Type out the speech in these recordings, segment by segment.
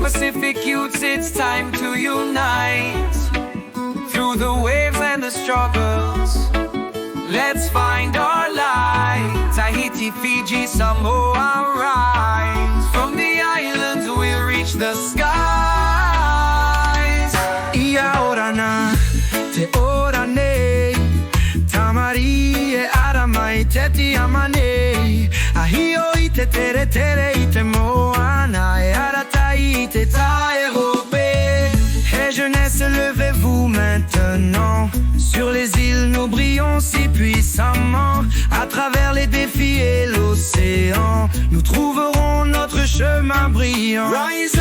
Pacific youths, it's time to unite. Through the waves and the struggles, let's find our light. Tahiti, Fiji, Samoa, rise. From the islands we'll reach the skies. Ia orana, te orane, tamari e aramai teti amane. Ahio i te tere tere i te moana e aratai te taerobe. Et jeunesse, levez-vous maintenant. Sur les îles, nous brillons si puissamment. À travers les défis et l'océan, nous trouverons notre chemin brillant. Rise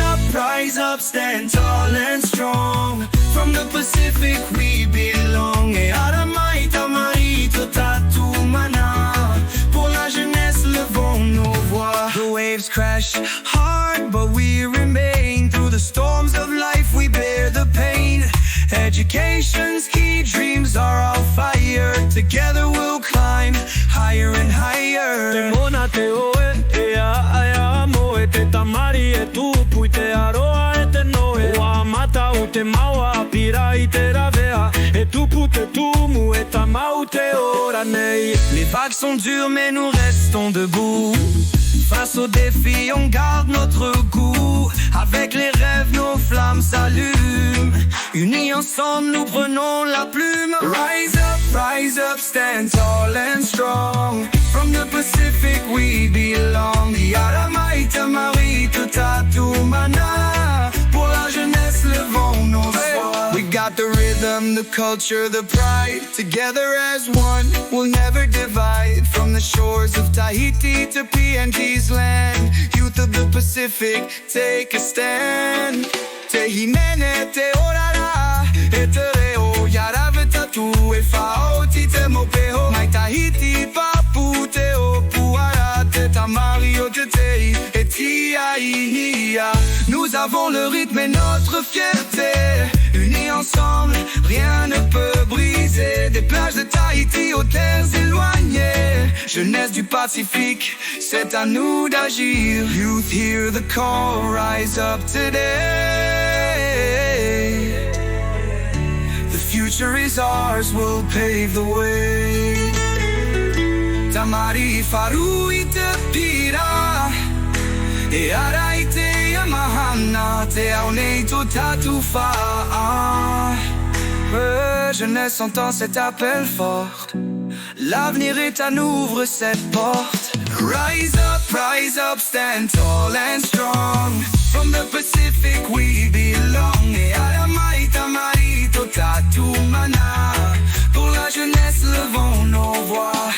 up, stand tall and strong. From the Pacific we belong. Et Aramai, Tamari, Totatu, Mana. Pour la jeunesse, levons nos voix. The waves crash hard, but we remain. Through the storms of life, we bear the pain. Education's key, dreams are our fire. Together we'll climb higher and higher. Te mona te oe, e a mo e te tamari e tupu i te aroa e te noe. O a mata o te maua, pira i te ravea. E tupu te tumu e tamau te ora nei. Les vagues sont dures mais nous restons debout. Face aux défis, on garde notre goût. Avec les rêves, nos flammes s'allument. Unis ensemble, nous prenons la plume. Rise up, stand tall and strong. From the Pacific we belong. Yaramai, Tamari, Tutatu, Mana. Pour la jeunesse, levons nos voix. We got the rhythm, the culture, the pride. Together as one, we'll never divide. From the shores of Tahiti to PNG's land, youth of the Pacific, take a stand. Te himene, te orara, e te reo, yaraveta tu e fao ti te mopeho. Mai Tahiti, papu te o puara, te tamari o te tei, et tiaia. Nous avons le rythme et notre fierté. Unis ensemble, rien ne peut briser. Des plages de Tahiti aux terres éloignées. Jeunesse du Pacifique, c'est à nous d'agir. Youth, hear the call, rise up today. The future is ours, we'll pave the way. Tamari faru i te pira, e ara i te yamahana, te aunei to tatufa. Jeunesse entend cet appel fort. L'avenir est à nous, ouvre cette porte. Rise up, stand tall and strong. From the Pacific we belong. Et Aramai, Tamari, Totatu, Mana. Pour la jeunesse, levons nos voix.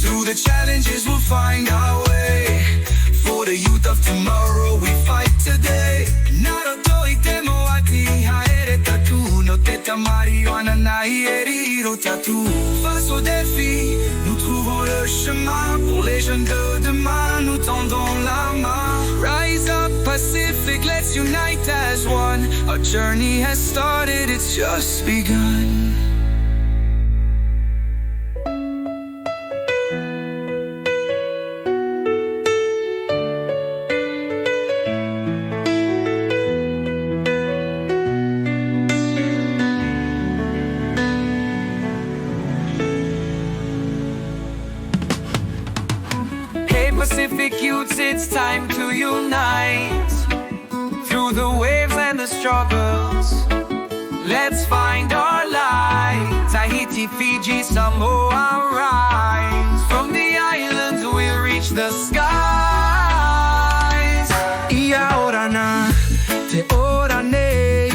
Through the challenges we'll find our way. For the youth of tomorrow we fight today. Naruto itemo ati haere tatu. No te tamari wananai eriro tatu. Face aux défis, nous trouvons le chemin. Pour les jeunes de demain, nous tendons la main. Rise up Pacific, let's unite as one. Our journey has started, it's just begun. Pacific youths, it's time to unite. Through the waves and the struggles, let's find our light. Tahiti, Fiji, Samoa, rise. From the islands we'll reach the skies. Ia orana, te orane,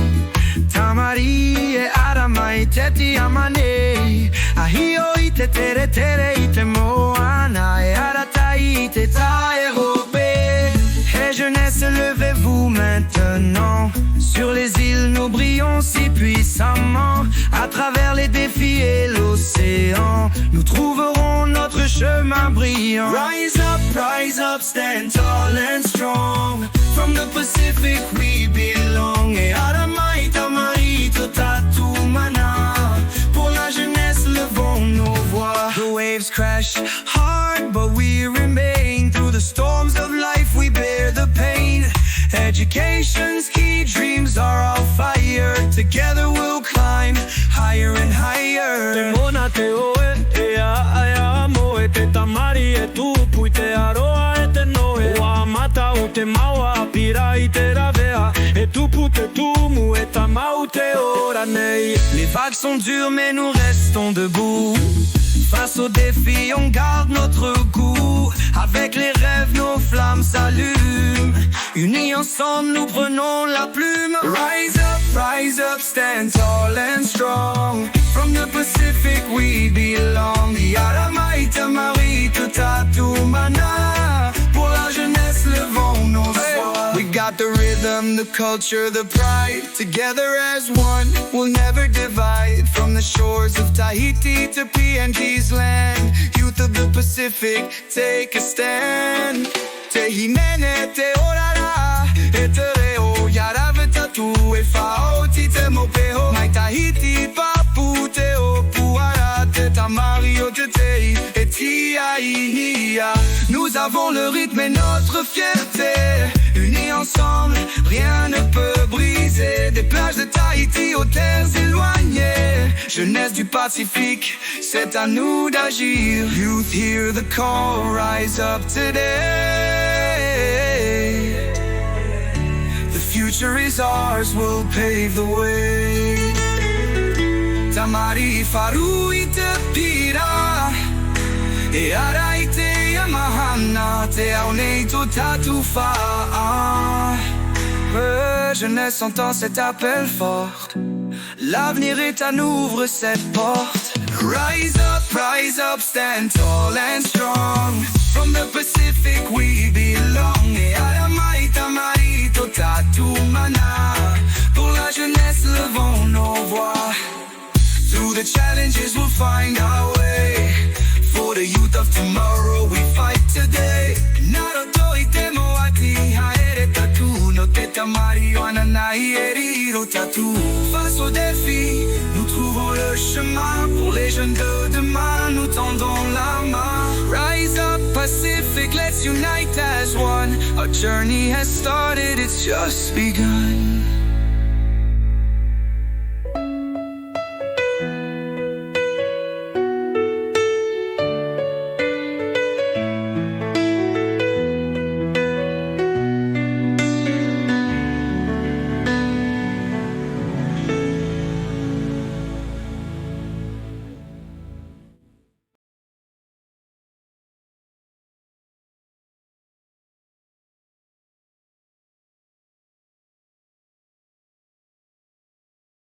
tamari e aramai teti amane. Ahio i te tere tere i te moana e aratai te taerobe. Et jeunesse, levez-vous maintenant. Sur les îles, nous brillons si puissamment. À travers les défis et l'océan, nous trouverons notre chemin brillant. Rise up, stand tall and strong. From the Pacific we belong. Et Aramai, Tamari, Totatu, Mana. Pour la jeunesse, levons nos voix. The waves crash hard, but we remain. Through the storms of life, we bear the pain. Education's key, dreams are our fire. Together we'll climb higher and higher. Te mona te oe, e a moe. Te tamari e tupu i te aroa e te noe. O amata o te maua, pira i te ravea. E tupu te tumu e tamau te ora nei. Les vagues sont dures mais nous restons debout. Face aux défis on garde notre goût. Avec les rêves nos flammes s'allument. Unis ensemble nous prenons la plume. Rise up, stand tall and strong. From the Pacific we belong. Yaramaita marito tatu mana. Pour la jeunesse levons nos voix. We got the rhythm, the culture, the pride. Together as one, we'll never divide. From the shores of Tahiti to PNG's land. Youth of the Pacific, take a stand. Te hinene, te orara, e te reo. Yaraveta tu e fao, ti te mopeho. Mai Tahiti, papu, te o puara. Te tamario, te tei, et ti aia. Nous avons le rythme et notre fierté. Unis ensemble, rien ne peut briser. Des plages de Tahiti aux terres éloignées. Jeunesse du Pacifique, c'est à nous d'agir. Youth, hear the call, rise up today. The future is ours, we'll pave the way. Tamari faru i te pira. E arai te amahana, te aunei to tatufa. Jeunesse entend cet appel fort. L'avenir est à nous, ouvre cette porte. Rise up, stand tall and strong. From the Pacific we belong. E aramaita marito tatu mana. Pour la jeunesse levons nos voix. Through the challenges we'll find our way. For the youth of tomorrow we fight today. Naruto itemo ati haere tatu. No te tamari wananai eriro tatu. Face aux défis, nous trouvons le chemin. Pour les jeunes de demain, nous tendons la main. Rise up Pacific, let's unite as one. Our journey has started, it's just begun.